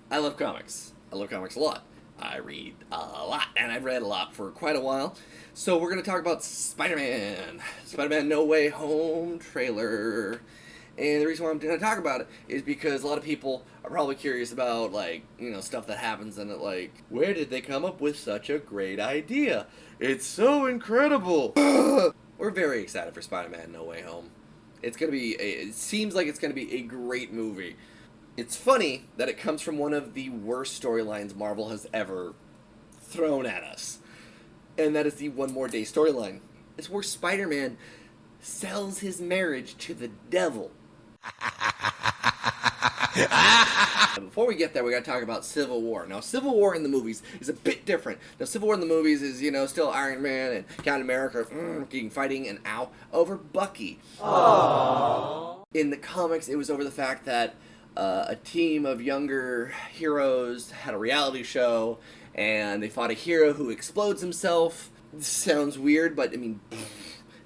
I love comics. I love comics a lot. I read a lot, and I've read a lot for quite a while. So we're going to talk about Spider-Man. Spider-Man No Way Home trailer. And the reason why I'm going to talk about it is because a lot of people are probably curious about, like, stuff that happens in it, like, where did they come up with such a great idea? It's so incredible! We're very excited for Spider-Man No Way Home. It seems like it's going to be a great movie. It's funny that it comes from one of the worst storylines Marvel has ever thrown at us. And that is the One More Day storyline. It's where Spider-Man sells his marriage to the devil. Before we get there, we gotta talk about Civil War. Now, Civil War in the movies is a bit different. Now, Civil War in the movies is, still Iron Man and Captain America fighting and over Bucky. Aww. In the comics, it was over the fact that a team of younger heroes had a reality show, and they fought a hero who explodes himself. This sounds weird, but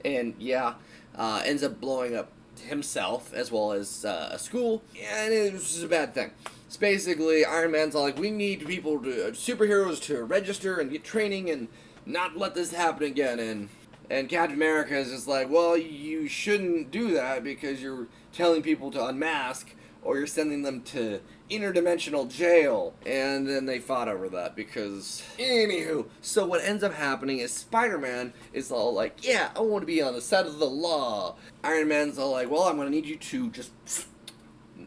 ends up blowing up himself as well as a school, and it was just a bad thing. It's basically Iron Man's all like, we need superheroes to register and get training and not let this happen again, and Captain America is just like, well, you shouldn't do that because you're telling people to unmask, or you're sending them to interdimensional jail. And then they fought over that because... Anywho, so what ends up happening is Spider-Man is all like, yeah, I want to be on the side of the law. Iron Man's all like, well, I'm going to need you to just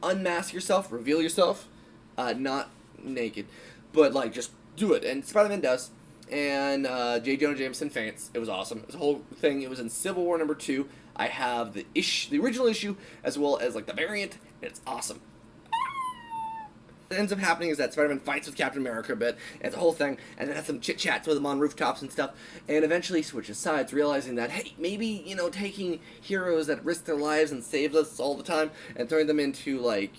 unmask yourself, reveal yourself. Not naked, but like, just do it. And Spider-Man does. And J. Jonah Jameson faints. It was awesome. It was a whole thing. It was in Civil War #2. I have the original issue, as well as like the variant. It's awesome. What ends up happening is that Spider-Man fights with Captain America a bit, and it's a whole thing, and then has some chit-chats with him on rooftops and stuff, and eventually switches sides, realizing that, hey, maybe, taking heroes that risk their lives and save us all the time, and throwing them into, like,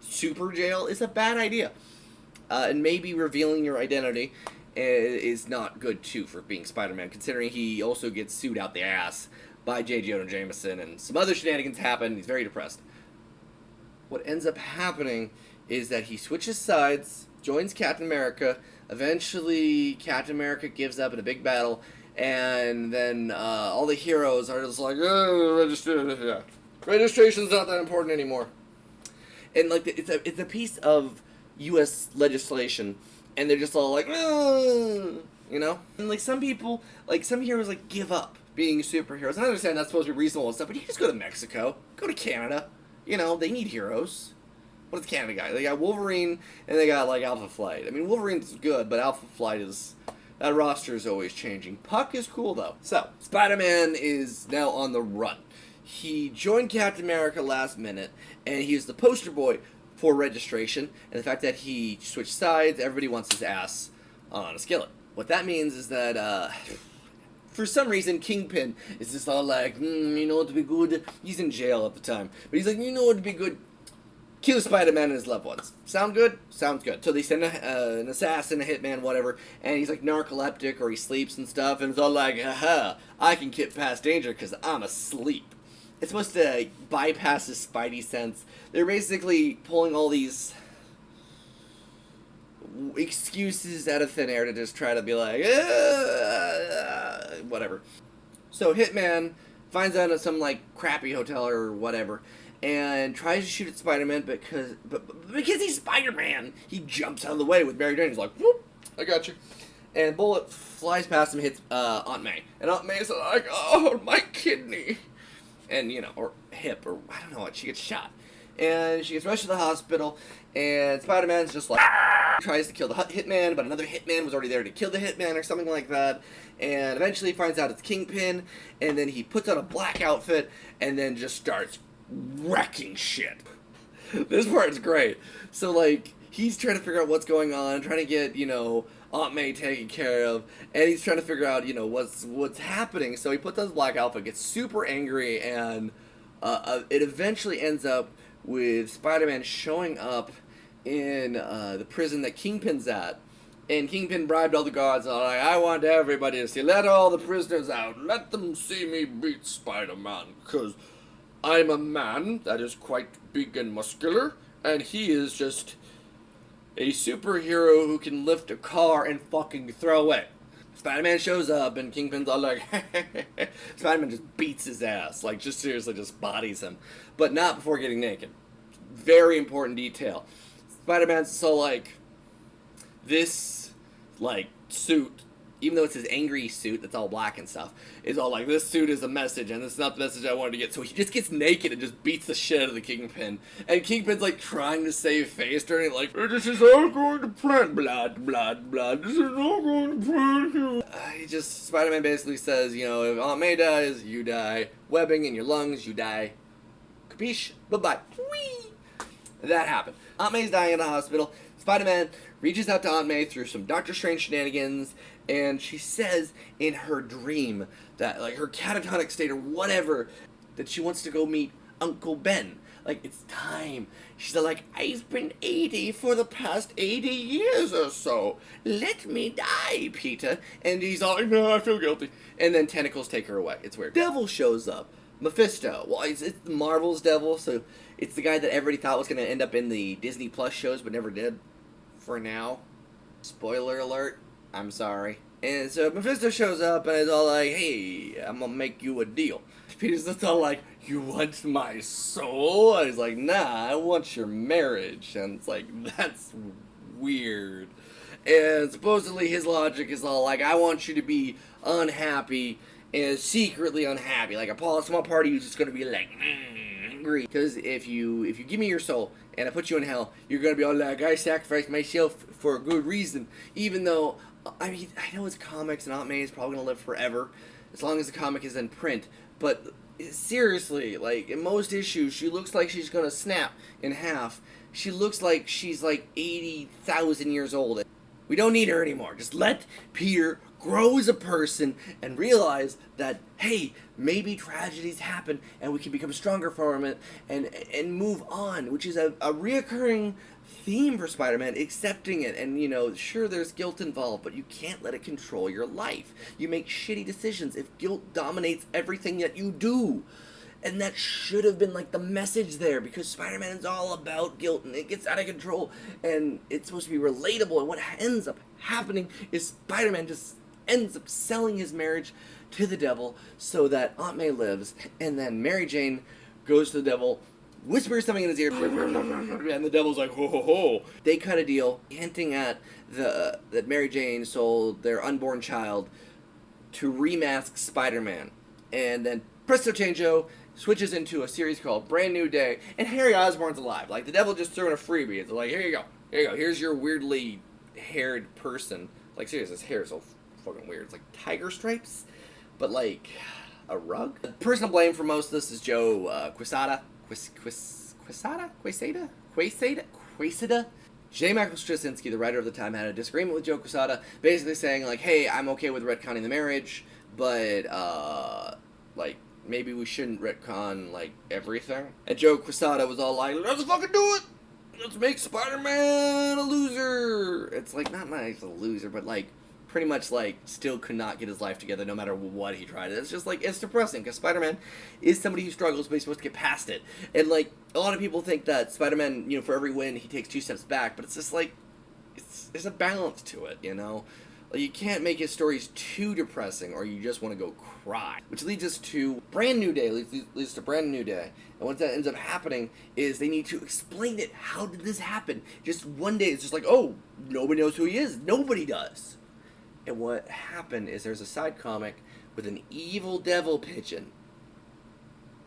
super jail is a bad idea. And maybe revealing your identity is not good, too, for being Spider-Man, considering he also gets sued out the ass by J. Jonah Jameson, and some other shenanigans happen. He's very depressed. What ends up happening is that he switches sides, joins Captain America. Eventually, Captain America gives up in a big battle, and then all the heroes are just like, registration's not that important anymore. And like, it's a piece of U.S. legislation, and they're just all like, and like some people, like some heroes, like give up being superheroes. And I understand that's supposed to be reasonable and stuff, but you just go to Mexico, go to Canada. They need heroes. What's the Canada guy? They got Wolverine, and they got, like, Alpha Flight. I mean, Wolverine's good, but Alpha Flight that roster is always changing. Puck is cool, though. So, Spider-Man is now on the run. He joined Captain America last minute, and he is the poster boy for registration, and the fact that he switched sides, everybody wants his ass on a skillet. What that means is that, for some reason, Kingpin is just all like, what would be good? He's in jail at the time. But he's like, what would be good? Kill Spider-Man and his loved ones. Sound good? Sounds good. So they send an assassin, a hitman, whatever, and he's like narcoleptic or he sleeps and stuff, and it's all like, haha, I can get past danger because I'm asleep. It's supposed to bypass his spidey sense. They're basically pulling all these excuses out of thin air to just try to be like, whatever. So Hitman finds out at some like crappy hotel or whatever, and tries to shoot at Spider-Man because he's Spider-Man. He jumps out of the way with Mary Jane. He's like, whoop, I got you. And Bullet flies past him, hits Aunt May, and Aunt May's like, oh, my kidney, and or hip, or I don't know what. She gets shot. And she gets rushed to the hospital, and Spider-Man's just like, tries to kill the hitman, but another hitman was already there to kill the hitman or something like that, and eventually finds out it's Kingpin, and then he puts on a black outfit, and then just starts wrecking shit. This part's great. So, like, he's trying to figure out what's going on, trying to get, Aunt May taken care of, and he's trying to figure out, what's happening, so he puts on his black outfit, gets super angry, and it eventually ends up with Spider-Man showing up in the prison that Kingpin's at. And Kingpin bribed all the guards, like, I want everybody to see, let all the prisoners out, let them see me beat Spider-Man, because I'm a man that is quite big and muscular, and he is just a superhero who can lift a car and fucking throw it. Spider-Man shows up and Kingpin's all like, Spider-Man just beats his ass, like just seriously just bodies him, but not before getting naked. Very important detail. Spider-Man's so like, this like suit, even though it's his angry suit that's all black and stuff, is all like, this suit is a message, and this is not the message I wanted to get. So he just gets naked and just beats the shit out of the Kingpin. And Kingpin's like trying to save face, turning like, this is all going to plan, blood, blood, blood, this is all going to plan. Spider-Man basically says, you know, if Aunt May dies, you die. Webbing in your lungs, you die. Capiche? Bye-bye. Whee! That happened. Aunt May's dying in the hospital. Spider-Man reaches out to Aunt May through some Doctor Strange shenanigans, and she says in her dream that, like, her catatonic state or whatever, that she wants to go meet Uncle Ben. Like, it's time. She's like, I've been 80 for the past 80 years or so. Let me die, Peter. And he's all, no, I feel guilty. And then tentacles take her away. It's weird. Devil shows up. Mephisto. Well, it's Marvel's Devil, so it's the guy that everybody thought was going to end up in the Disney Plus shows, but never did. For now. Spoiler alert. I'm sorry. And so Mephisto shows up and is all like, hey, I'm going to make you a deal. Peter's just all like, you want my soul? And he's like, nah, I want your marriage. And it's like, that's weird. And supposedly his logic is all like, I want you to be unhappy and secretly unhappy. Like a small party who's just going to be like, angry. Because if you give me your soul and I put you in hell, you're going to be all like, I sacrificed myself for a good reason. Even though, I mean, I know it's comics and Aunt May is probably going to live forever as long as the comic is in print. But seriously, like, in most issues, she looks like she's going to snap in half. She looks like she's like 80,000 years old. We don't need her anymore. Just let Peter grow as a person and realize that, hey, maybe tragedies happen and we can become stronger from it and move on, which is a reoccurring theme for Spider-Man, accepting it. And, you know, sure, there's guilt involved, but you can't let it control your life. You make shitty decisions if guilt dominates everything that you do. And that should have been, like, the message there, because Spider-Man is all about guilt, and it gets out of control, and it's supposed to be relatable, and what ends up happening is Spider-Man just ends up selling his marriage to the devil so that Aunt May lives, and then Mary Jane goes to the devil, whispers something in his ear, and the devil's like, ho ho ho. They cut a deal, hinting at that Mary Jane sold their unborn child to remask Spider-Man, and then presto changeo, switches into a series called Brand New Day, and Harry Osborn's alive. Like, the devil just threw in a freebie. It's like, here you go. Here's your weirdly haired person. Like, seriously, his hair is so fucking weird. It's like tiger stripes, but like a rug. The person to blame for most of this is Joe Quesada. Quesada? J. Michael Straczynski, the writer of the time, had a disagreement with Joe Quesada, basically saying, like, hey, I'm okay with retconning the marriage, but, like, maybe we shouldn't retcon, like, everything. And Joe Quesada was all like, let's fucking do it! Let's make Spider-Man a loser! It's, like, not nice, a loser, but, like, pretty much, like, still could not get his life together no matter what he tried. It's just, like, it's depressing, because Spider-Man is somebody who struggles, but he's supposed to get past it. And, like, a lot of people think that Spider-Man, you know, for every win, he takes 2 steps back, but it's just, like, there's a balance to it, you know? Like, you can't make his stories too depressing, or you just want to go cry. Which leads us to Brand New Day, leads to Brand New Day. And what that ends up happening is they need to explain it. How did this happen? Just one day, it's just like, oh, nobody knows who he is. Nobody does. And what happened is there's a side comic with an evil devil pigeon.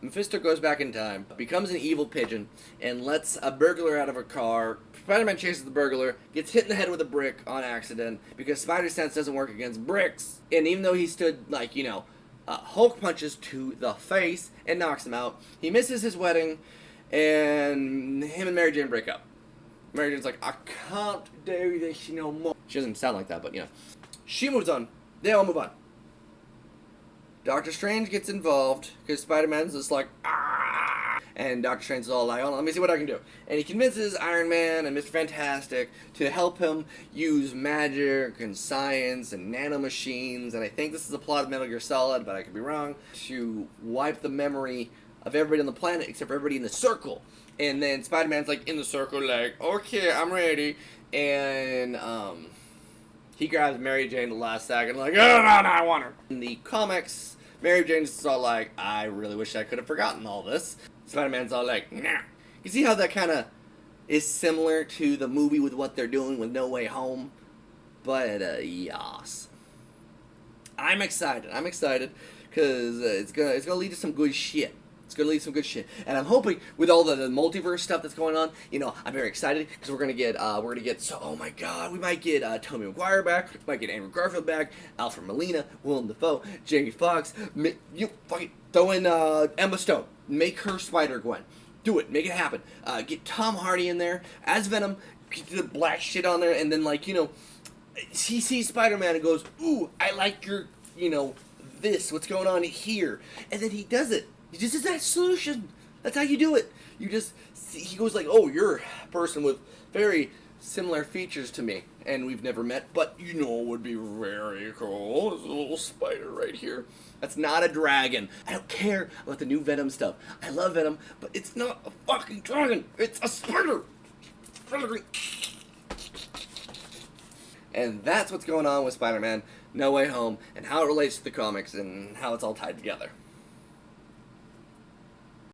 Mephisto goes back in time, becomes an evil pigeon, and lets a burglar out of a car. Spider-Man chases the burglar, gets hit in the head with a brick on accident, because Spider-Sense doesn't work against bricks. And even though he stood, like, you know, Hulk punches to the face and knocks him out, he misses his wedding, and him and Mary Jane break up. Mary Jane's like, I can't do this no more. She doesn't sound like that, but, you know. She moves on. They all move on. Doctor Strange gets involved, because Spider-Man's just like, ah! And Doctor Strange is all like, oh, let me see what I can do. And he convinces Iron Man and Mr. Fantastic to help him use magic and science and nanomachines, and I think this is the plot of Metal Gear Solid, but I could be wrong, to wipe the memory of everybody on the planet except for everybody in the circle. And then Spider-Man's like in the circle, like, okay, I'm ready. And he grabs Mary Jane the last second, like, oh no, no, I want her. In the comics, Mary Jane's all like, I really wish I could have forgotten all this. Spider-Man's all like, nah. You see how that kind of is similar to the movie with what they're doing with No Way Home? But, yas. I'm excited because it's gonna lead to some good shit. It's gonna lead to some good shit, and I'm hoping with all the multiverse stuff that's going on, you know, I'm very excited because we're gonna get so, oh my god, we might get Tobey Maguire back, we might get Andrew Garfield back, Alfred Molina, Willem Dafoe, Jamie Foxx, you fucking throw in Emma Stone, make her Spider-Gwen, do it, make it happen. Get Tom Hardy in there as Venom, get the black shit on there, and then like, you know, he sees Spider-Man and goes, ooh, I like your, you know, this, what's going on here, and then he does it. He just is that solution. That's how you do it. You just, he goes like, oh, you're a person with very similar features to me, and we've never met, but you know it would be very cool. There's a little spider right here. That's not a dragon. I don't care about the new Venom stuff. I love Venom, but it's not a fucking dragon. It's a spider. And that's what's going on with Spider-Man No Way Home, and how it relates to the comics, and how it's all tied together.